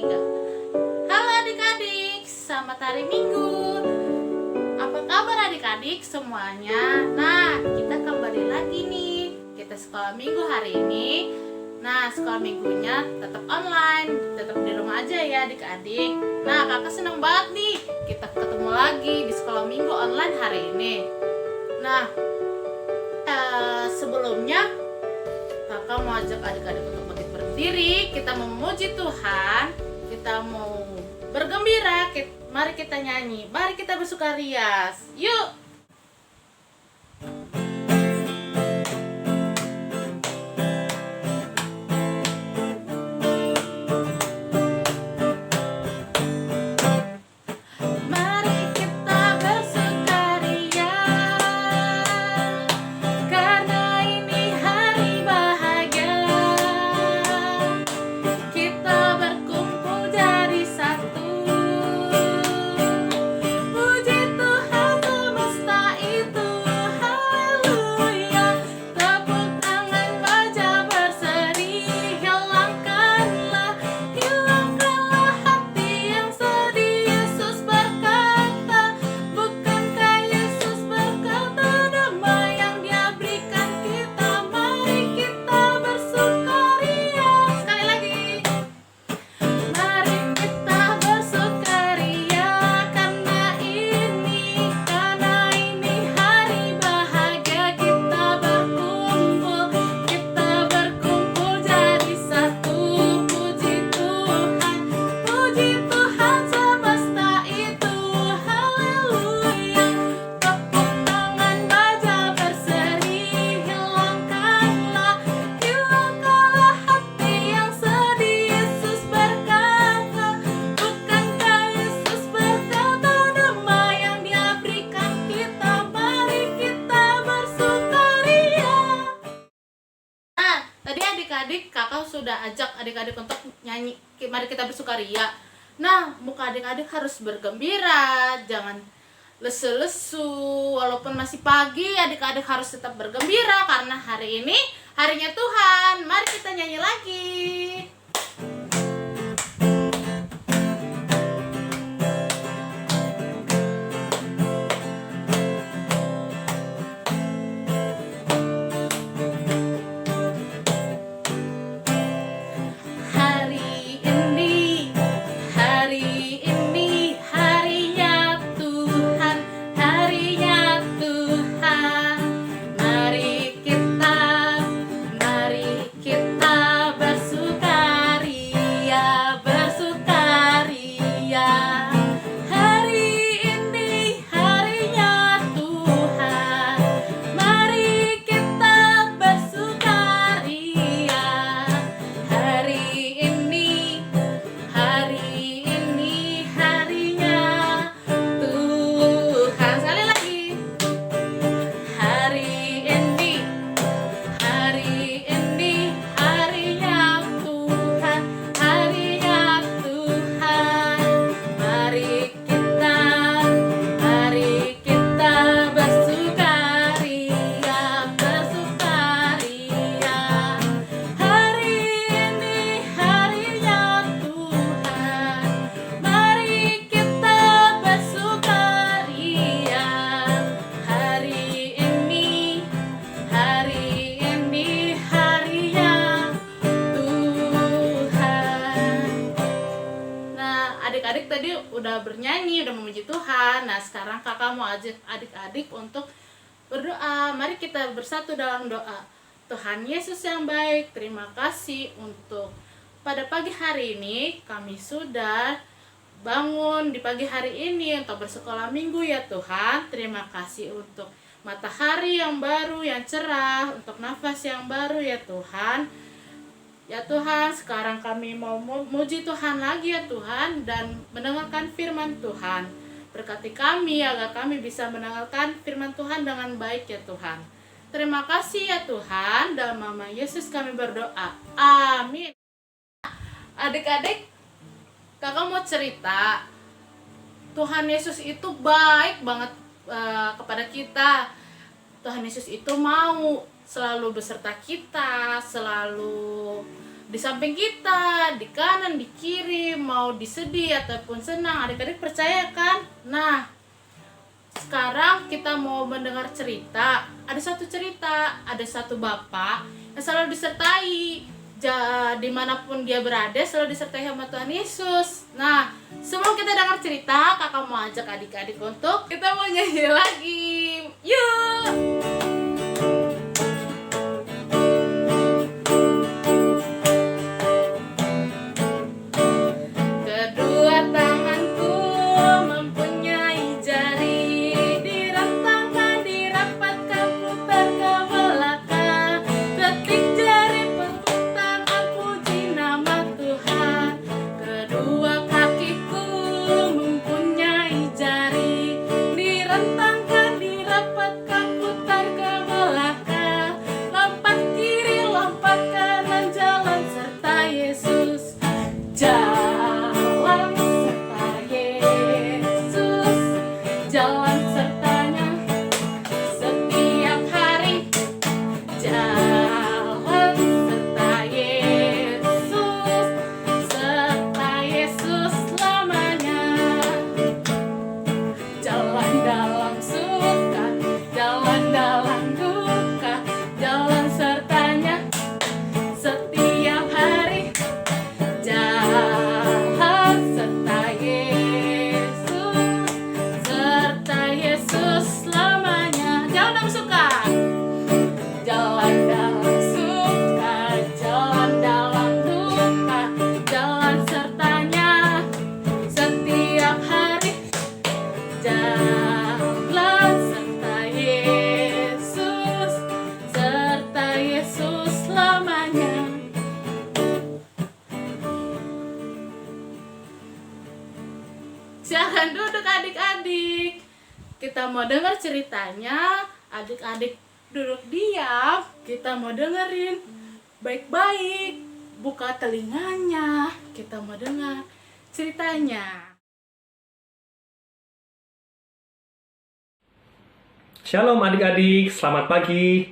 3. Halo adik-adik, selamat hari Minggu. Apa kabar adik-adik semuanya? Nah, kita kembali lagi nih. Kita sekolah minggu hari ini. Nah, sekolah minggunya tetap online, tetap di rumah aja ya adik-adik. Nah, kakak senang banget nih kita ketemu lagi di sekolah minggu online hari ini. Nah, sebelumnya kakak mau ajak adik-adik untuk bangkit berdiri. Kita mau memuji Tuhan, kita mau bergembira. Mari kita nyanyi, mari kita bersukaria. Yuk. Adik-adik, kakak sudah ajak adik-adik untuk nyanyi mari kita bersukaria. Nah, muka adik-adik harus bergembira, jangan lesu-lesu. Walaupun masih pagi, adik-adik harus tetap bergembira karena hari ini harinya Tuhan. Mari kita nyanyi lagi. Adik-adik tadi udah bernyanyi, udah memuji Tuhan. Nah, sekarang kakak mau ajak adik-adik untuk berdoa. Mari kita bersatu dalam doa. Tuhan Yesus yang baik, terima kasih untuk pada pagi hari ini kami sudah bangun di pagi hari ini untuk bersekolah minggu ya Tuhan. Terima kasih untuk matahari yang baru, yang cerah, untuk nafas yang baru ya Tuhan. Ya Tuhan, sekarang kami mau memuji Tuhan lagi ya Tuhan dan mendengarkan firman Tuhan. Berkati kami agar kami bisa mendengarkan firman Tuhan dengan baik ya Tuhan. Terima kasih ya Tuhan, dalam nama Yesus kami berdoa. Amin. Adik-adik, kakak mau cerita. Tuhan Yesus itu baik banget kepada kita. Tuhan Yesus itu mau selalu beserta kita, selalu di samping kita, di kanan, di kiri, mau disedih ataupun senang. Adik-adik percaya kan? Nah, sekarang kita mau mendengar cerita. Ada satu cerita, ada satu bapak yang selalu disertai, dimanapun dia berada selalu disertai sama Tuhan Yesus. Nah, sebelum kita dengar cerita, kakak mau ajak adik-adik untuk kita mau nyanyi lagi. Yuk! Silakan duduk adik-adik. Kita mau dengar ceritanya. Adik-adik duduk diam. Kita mau dengerin baik-baik. Buka telinganya. Kita mau dengar ceritanya. Shalom adik-adik, selamat pagi.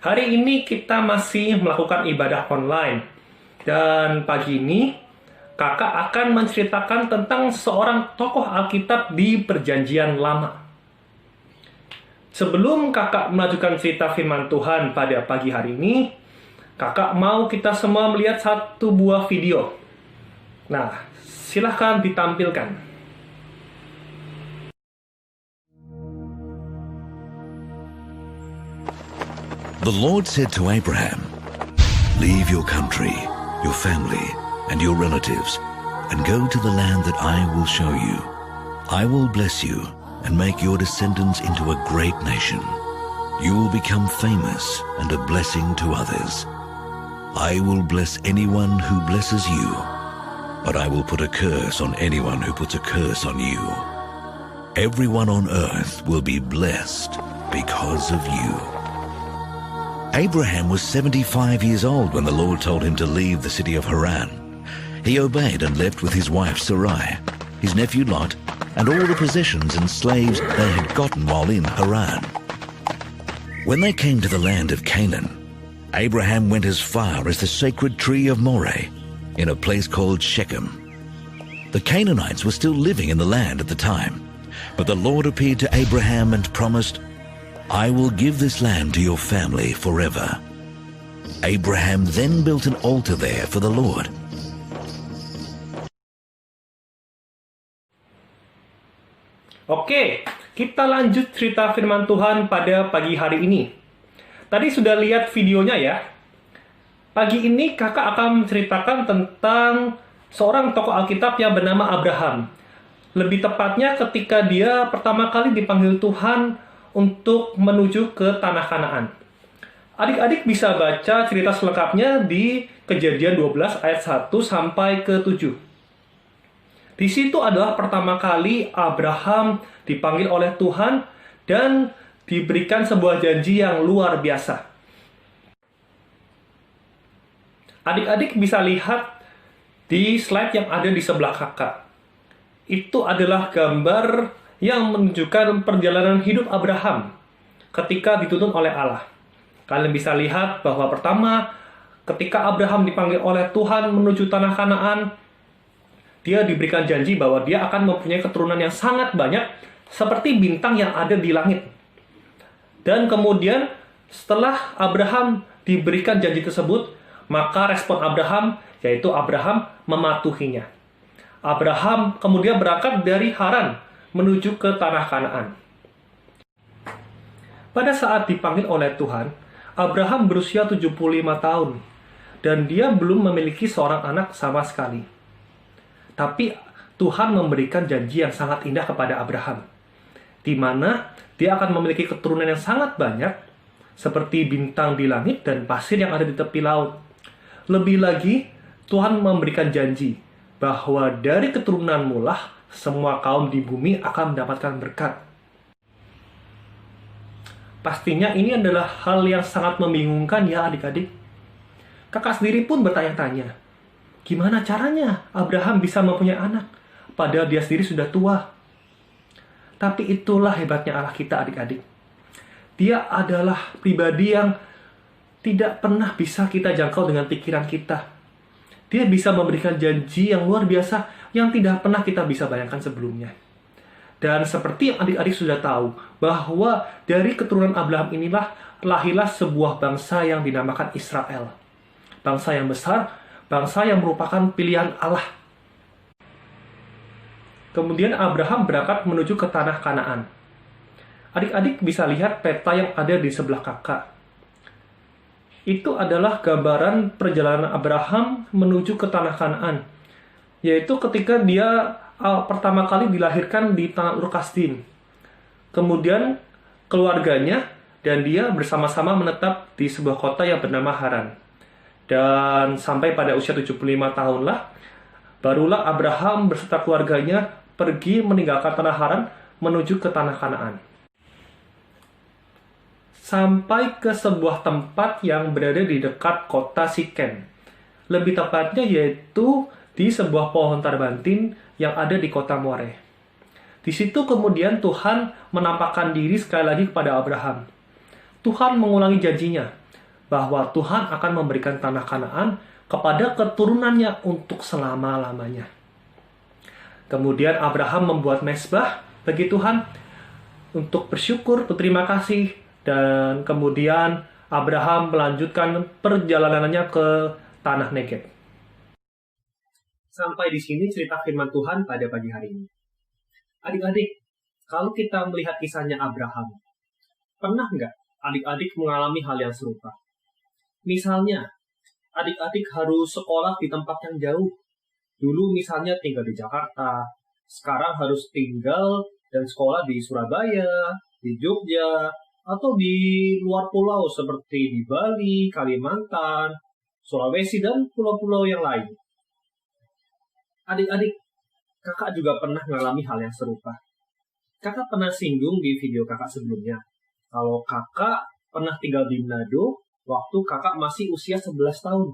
Hari ini kita masih melakukan ibadah online. Dan pagi ini kakak akan menceritakan tentang seorang tokoh Alkitab di Perjanjian Lama. Sebelum kakak melanjutkan cerita firman Tuhan pada pagi hari ini, kakak mau kita semua melihat satu buah video. Nah, silahkan ditampilkan. The Lord said to Abraham, "Leave your country, your family, and your relatives, and go to the land that I will show you. I will bless you and make your descendants into a great nation. You will become famous and a blessing to others. I will bless anyone who blesses you, but I will put a curse on anyone who puts a curse on you. Everyone on earth will be blessed because of you." Abraham was 75 years old when the Lord told him to leave the city of Haran. He obeyed and left with his wife Sarai, his nephew Lot, and all the possessions and slaves they had gotten while in Haran. When they came to the land of Canaan, Abraham went as far as the sacred tree of Moreh, in a place called Shechem. The Canaanites were still living in the land at the time, but the Lord appeared to Abraham and promised, "I will give this land to your family forever." Abraham then built an altar there for the Lord. Oke, kita lanjut cerita firman Tuhan pada pagi hari ini. Tadi sudah lihat videonya ya. Pagi ini kakak akan menceritakan tentang seorang tokoh Alkitab yang bernama Abraham. Lebih tepatnya ketika dia pertama kali dipanggil Tuhan untuk menuju ke tanah Kanaan. Adik-adik bisa baca cerita selengkapnya di Kejadian 12 ayat 1 sampai ke 7. Di situ adalah pertama kali Abraham dipanggil oleh Tuhan dan diberikan sebuah janji yang luar biasa. Adik-adik bisa lihat di slide yang ada di sebelah kakak. Itu adalah gambar yang menunjukkan perjalanan hidup Abraham ketika dituntun oleh Allah. Kalian bisa lihat bahwa pertama ketika Abraham dipanggil oleh Tuhan menuju tanah Kanaan, dia diberikan janji bahwa dia akan mempunyai keturunan yang sangat banyak seperti bintang yang ada di langit. Dan kemudian setelah Abraham diberikan janji tersebut, maka respon Abraham yaitu Abraham mematuhinya. Abraham kemudian berangkat dari Haran menuju ke tanah Kanaan. Pada saat dipanggil oleh Tuhan, Abraham berusia 75 tahun dan dia belum memiliki seorang anak sama sekali. Tapi Tuhan memberikan janji yang sangat indah kepada Abraham, di mana dia akan memiliki keturunan yang sangat banyak, seperti bintang di langit dan pasir yang ada di tepi laut. Lebih lagi, Tuhan memberikan janji bahwa dari keturunanmu lah semua kaum di bumi akan mendapatkan berkat. Pastinya ini adalah hal yang sangat membingungkan ya adik-adik. Kakak sendiri pun bertanya-tanya, gimana caranya Abraham bisa mempunyai anak, padahal dia sendiri sudah tua. Tapi itulah hebatnya Allah kita adik-adik. Dia adalah pribadi yang tidak pernah bisa kita jangkau dengan pikiran kita. Dia bisa memberikan janji yang luar biasa yang tidak pernah kita bisa bayangkan sebelumnya. Dan seperti yang adik-adik sudah tahu, bahwa dari keturunan Abraham inilah lahirlah sebuah bangsa yang dinamakan Israel. Bangsa yang besar, bangsa yang merupakan pilihan Allah. Kemudian Abraham berangkat menuju ke tanah Kanaan. Adik-adik bisa lihat peta yang ada di sebelah kakak. Itu adalah gambaran perjalanan Abraham menuju ke tanah Kanaan, yaitu ketika dia pertama kali dilahirkan di tanah Ur Kasdim. Kemudian keluarganya dan dia bersama-sama menetap di sebuah kota yang bernama Haran. Dan sampai pada usia 75 tahun lah, barulah Abraham beserta keluarganya pergi meninggalkan tanah Haran menuju ke tanah Kanaan. Sampai ke sebuah tempat yang berada di dekat kota Sikem. Lebih tepatnya yaitu di sebuah pohon tarbantin yang ada di kota More. Di situ kemudian Tuhan menampakkan diri sekali lagi kepada Abraham. Tuhan mengulangi janjinya bahwa Tuhan akan memberikan tanah Kanaan kepada keturunannya untuk selama-lamanya. Kemudian Abraham membuat mezbah bagi Tuhan untuk bersyukur, berterima kasih, dan kemudian Abraham melanjutkan perjalanannya ke tanah Negeb. Sampai di sini cerita firman Tuhan pada pagi hari ini. Adik-adik, kalau kita melihat kisahnya Abraham, pernah nggak adik-adik mengalami hal yang serupa? Misalnya, adik-adik harus sekolah di tempat yang jauh. Dulu misalnya tinggal di Jakarta, sekarang harus tinggal dan sekolah di Surabaya, di Jogja, atau di luar pulau seperti di Bali, Kalimantan, Sulawesi, dan pulau-pulau yang lain. Adik-adik, kakak juga pernah mengalami hal yang serupa. Kakak pernah singgung di video kakak sebelumnya, kalau kakak pernah tinggal di Manado waktu kakak masih usia 11 tahun.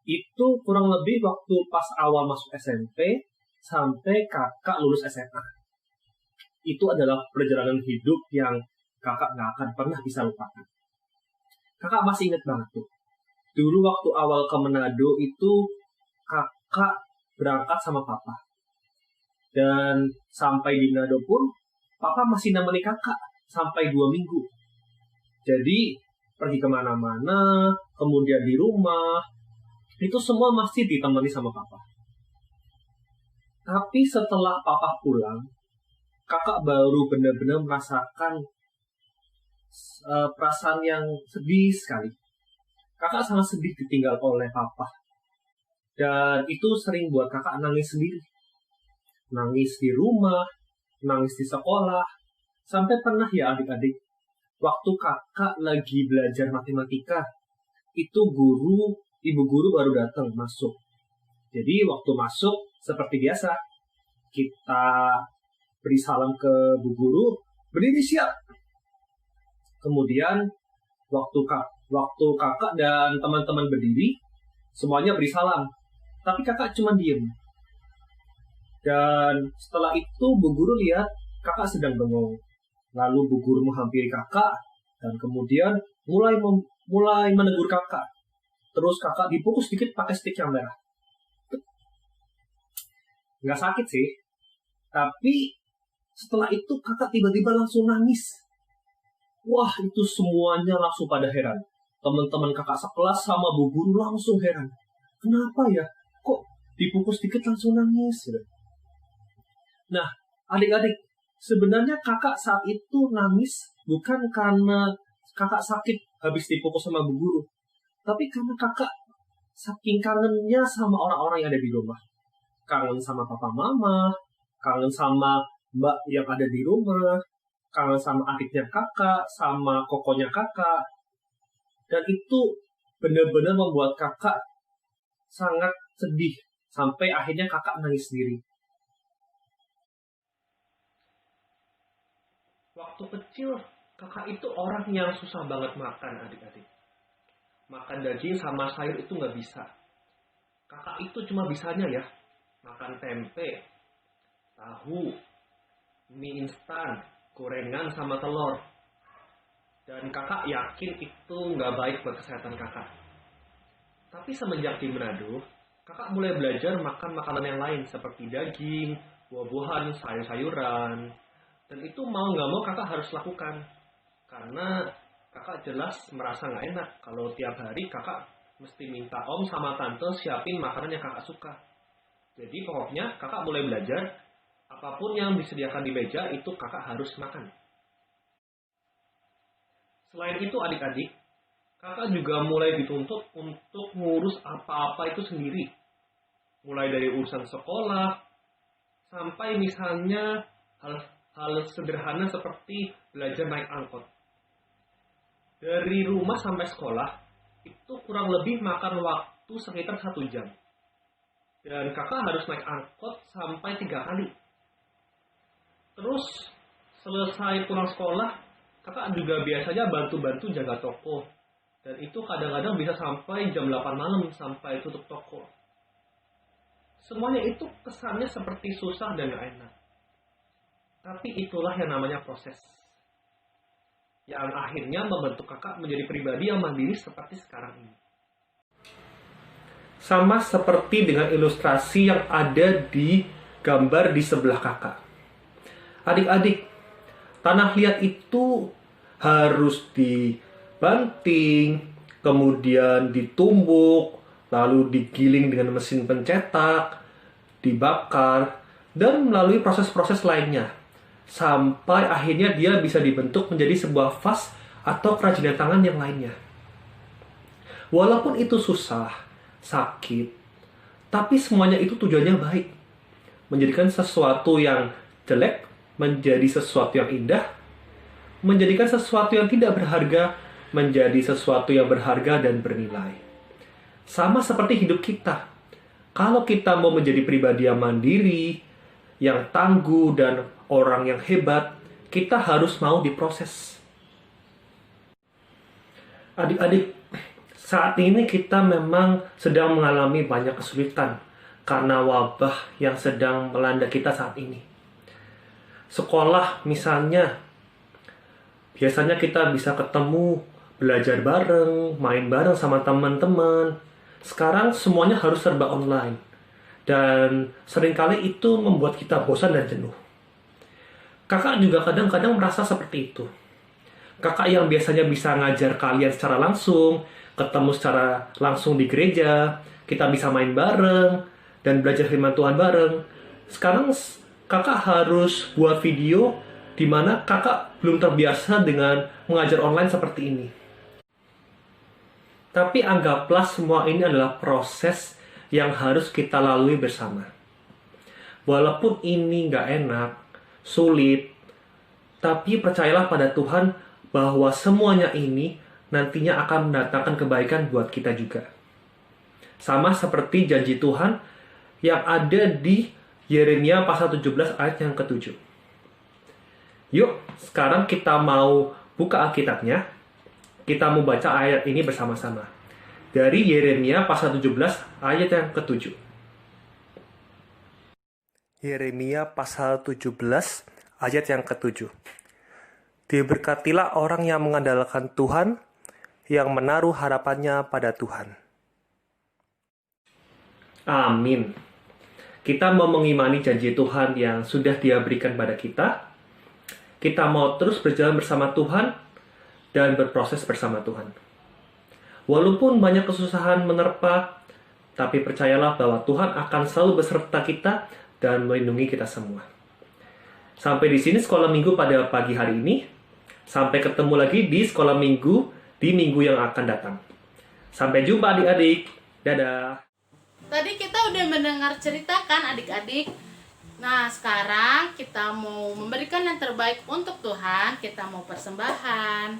Itu kurang lebih waktu pas awal masuk SMP sampai kakak lulus SMA. Itu adalah perjalanan hidup yang kakak nggak akan pernah bisa lupakan. Kakak masih ingat banget tuh. Dulu waktu awal ke Manado itu kakak berangkat sama papa. Dan sampai di Manado pun papa masih nemani kakak sampai 2 minggu. Jadi pergi kemana-mana, kemudian di rumah, itu semua masih ditemani sama papa. Tapi setelah papa pulang, kakak baru benar-benar merasakan perasaan yang sedih sekali. Kakak sangat sedih ditinggal oleh papa. Dan itu sering buat kakak nangis sendiri. Nangis di rumah, nangis di sekolah. Sampai pernah ya adik-adik, waktu kakak lagi belajar matematika, itu ibu guru baru datang masuk. Jadi waktu masuk, seperti biasa, kita beri salam ke bu guru, berdiri siap. Kemudian waktu kakak dan teman-teman berdiri, semuanya beri salam. Tapi kakak cuma diem. Dan setelah itu bu guru lihat kakak sedang bengong. Lalu bu guru menghampiri kakak dan kemudian mulai menegur kakak. Terus kakak dipukul sedikit pakai stick yang merah. Nggak sakit sih, tapi setelah itu kakak tiba-tiba langsung nangis. Wah, itu semuanya langsung pada heran. Teman-teman kakak sekelas sama bu guru langsung heran. Kenapa ya? Kok dipukul sedikit langsung nangis? Nah, adik-adik, sebenarnya kakak saat itu nangis bukan karena kakak sakit habis dipukul sama bu guru, tapi karena kakak saking kangennya sama orang-orang yang ada di rumah. Kangen sama papa mama, kangen sama mbak yang ada di rumah, kangen sama adiknya kakak, sama kokonya kakak. Dan itu benar-benar membuat kakak sangat sedih, sampai akhirnya kakak nangis sendiri. Waktu kecil, kakak itu orang yang susah banget makan, adik-adik. Makan daging sama sayur itu nggak bisa. Kakak itu cuma bisanya ya, makan tempe, tahu, mie instan, gorengan sama telur. Dan kakak yakin itu nggak baik buat kesehatan kakak. Tapi semenjak di Manado, kakak mulai belajar makan makanan yang lain seperti daging, buah-buahan, sayur-sayuran. Dan itu mau nggak mau kakak harus lakukan. Karena kakak jelas merasa nggak enak kalau tiap hari kakak mesti minta om sama tante siapin makanan yang kakak suka. Jadi pokoknya kakak mulai belajar, apapun yang disediakan di meja itu kakak harus makan. Selain itu adik-adik, kakak juga mulai dituntut untuk ngurus apa-apa itu sendiri. Mulai dari urusan sekolah, sampai misalnya hal sederhana seperti belajar naik angkot. Dari rumah sampai sekolah, itu kurang lebih makan waktu sekitar 1 jam. Dan kakak harus naik angkot sampai 3 kali. Terus, selesai pulang sekolah, kakak juga biasanya bantu-bantu jaga toko. Dan itu kadang-kadang bisa sampai jam 8 malam sampai tutup toko. Semuanya itu kesannya seperti susah dan gak enak. Tapi itulah yang namanya proses. Yang akhirnya membentuk kakak menjadi pribadi yang mandiri seperti sekarang ini. Sama seperti dengan ilustrasi yang ada di gambar di sebelah kakak. Adik-adik, tanah liat itu harus dibanting, kemudian ditumbuk, lalu digiling dengan mesin pencetak, dibakar, dan melalui proses-proses lainnya. Sampai akhirnya dia bisa dibentuk menjadi sebuah vas atau kerajinan tangan yang lainnya. Walaupun itu susah, sakit, tapi semuanya itu tujuannya baik. Menjadikan sesuatu yang jelek menjadi sesuatu yang indah, menjadikan sesuatu yang tidak berharga menjadi sesuatu yang berharga dan bernilai. Sama seperti hidup kita. Kalau kita mau menjadi pribadi yang mandiri, yang tangguh, dan orang yang hebat, kita harus mau diproses. Adik-adik, saat ini kita memang sedang mengalami banyak kesulitan karena wabah yang sedang melanda kita saat ini. Sekolah misalnya, biasanya kita bisa ketemu, belajar bareng, main bareng sama teman-teman. Sekarang semuanya harus serba online. Dan seringkali itu membuat kita bosan dan jenuh. Kakak juga kadang-kadang merasa seperti itu. Kakak yang biasanya bisa ngajar kalian secara langsung, ketemu secara langsung di gereja, kita bisa main bareng, dan belajar firman Tuhan bareng. Sekarang kakak harus buat video di mana kakak belum terbiasa dengan mengajar online seperti ini. Tapi anggaplah semua ini adalah proses yang harus kita lalui bersama. Walaupun ini nggak enak, sulit, tapi percayalah pada Tuhan bahwa semuanya ini nantinya akan mendatangkan kebaikan buat kita juga. Sama seperti janji Tuhan yang ada di Yeremia pasal 17 ayat yang ke-7. Yuk, sekarang kita mau buka Alkitabnya. Kita mau baca ayat ini bersama-sama. Dari Yeremia pasal 17 ayat yang ke-7. Yeremia pasal 17 ayat yang ke-7. Diberkatilah orang yang mengandalkan Tuhan, yang menaruh harapannya pada Tuhan. Amin. Kita mau mengimani janji Tuhan yang sudah Dia berikan pada kita. Kita mau terus berjalan bersama Tuhan dan berproses bersama Tuhan. Walaupun banyak kesusahan menerpa, tapi percayalah bahwa Tuhan akan selalu beserta kita dan melindungi kita semua. Sampai di sini sekolah minggu pada pagi hari ini. Sampai ketemu lagi di sekolah minggu di minggu yang akan datang. Sampai jumpa adik-adik. Dadah. Tadi kita udah mendengar cerita kan adik-adik. Nah, sekarang kita mau memberikan yang terbaik untuk Tuhan. Kita mau persembahan.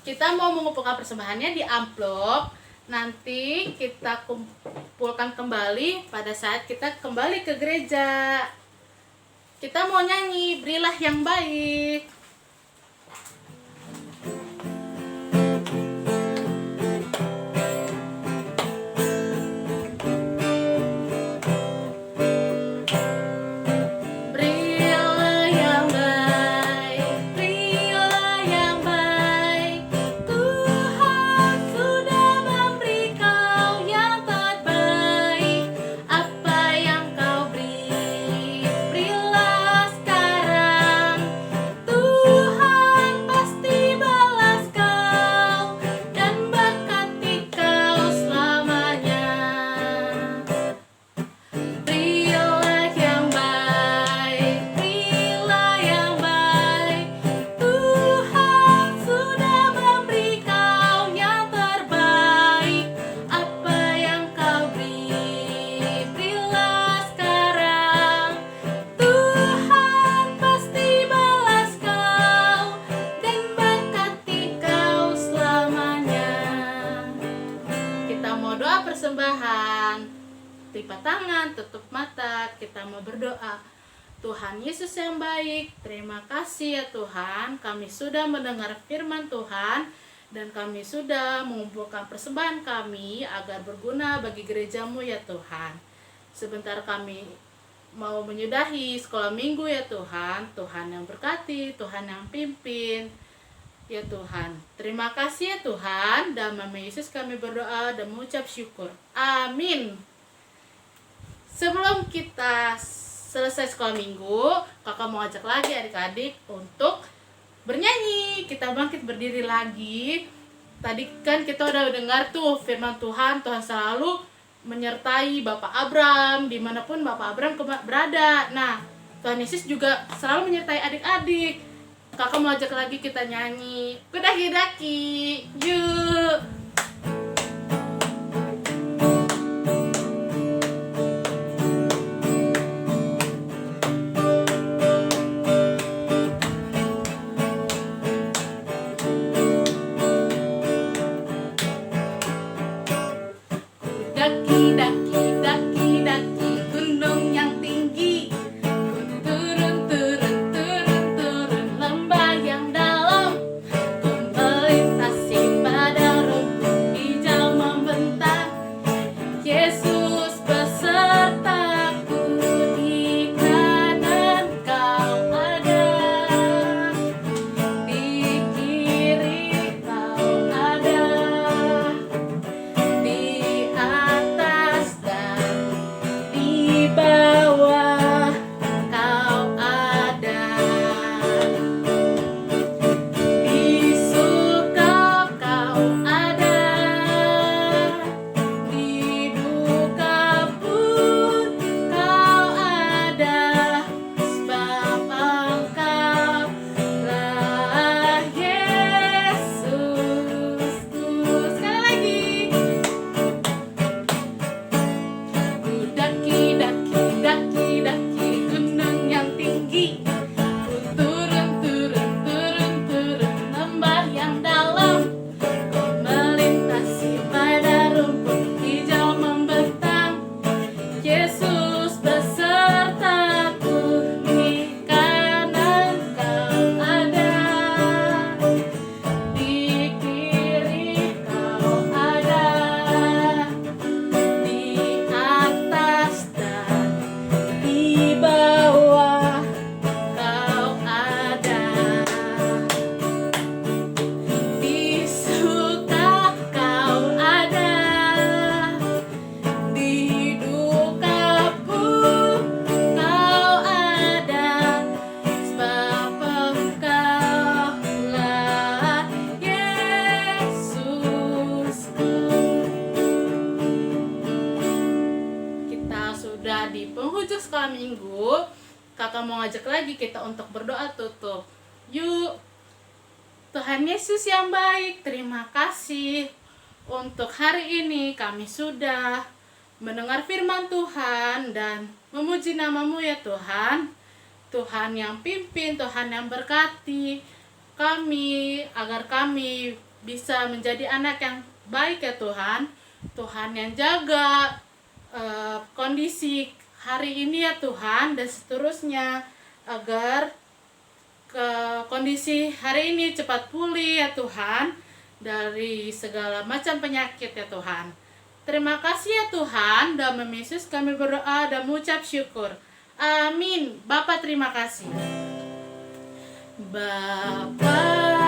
Kita mau mengumpulkan persembahannya di amplop. Nanti kita kumpulkan kembali pada saat kita kembali ke gereja. Kita mau nyanyi, berilah yang baik. Persembahan, lipat tangan, tutup mata, kita mau berdoa. Tuhan Yesus yang baik, terima kasih ya Tuhan, kami sudah mendengar firman Tuhan dan kami sudah mengumpulkan persembahan kami agar berguna bagi gerejamu ya Tuhan. Sebentar kami mau menyudahi sekolah minggu ya Tuhan, Tuhan yang berkati, Tuhan yang pimpin. Ya Tuhan, terima kasih ya Tuhan. Dalam nama Yesus kami berdoa dan mengucap syukur. Amin. Sebelum kita selesai sekolah minggu, kakak mau ajak lagi adik-adik untuk bernyanyi. Kita bangkit berdiri lagi. Tadi kan kita udah dengar tuh firman Tuhan. Tuhan selalu menyertai Bapak Abram dimanapun Bapak Abram berada. Nah, Tuhan Yesus juga selalu menyertai adik-adik. Kakak mau ajak lagi kita nyanyi Kudaki-daki, yuk. Kudaki-daki, daki-daki gunung yang tinggi. Turun, turun, turun, turun lembah yang dalam. Ku melintasi padang rumput hijau membentang. Yesus besertaku, di kanan kau ada, di kiri kau ada, di atas dan di penghujung sekolah minggu, kakak mau ngajak lagi kita untuk berdoa tutup. Yuk. Tuhan Yesus yang baik, terima kasih untuk hari ini kami sudah mendengar firman Tuhan dan memuji nama-Mu ya Tuhan. Tuhan yang pimpin, Tuhan yang berkati kami agar kami bisa menjadi anak yang baik ya Tuhan. Tuhan yang jaga kondisi hari ini ya Tuhan dan seterusnya agar kondisi hari ini cepat pulih ya Tuhan dari segala macam penyakit ya Tuhan. Terima kasih ya Tuhan, dalam nama Yesus kami berdoa dan mengucap syukur. Amin. Bapa terima kasih. Bapa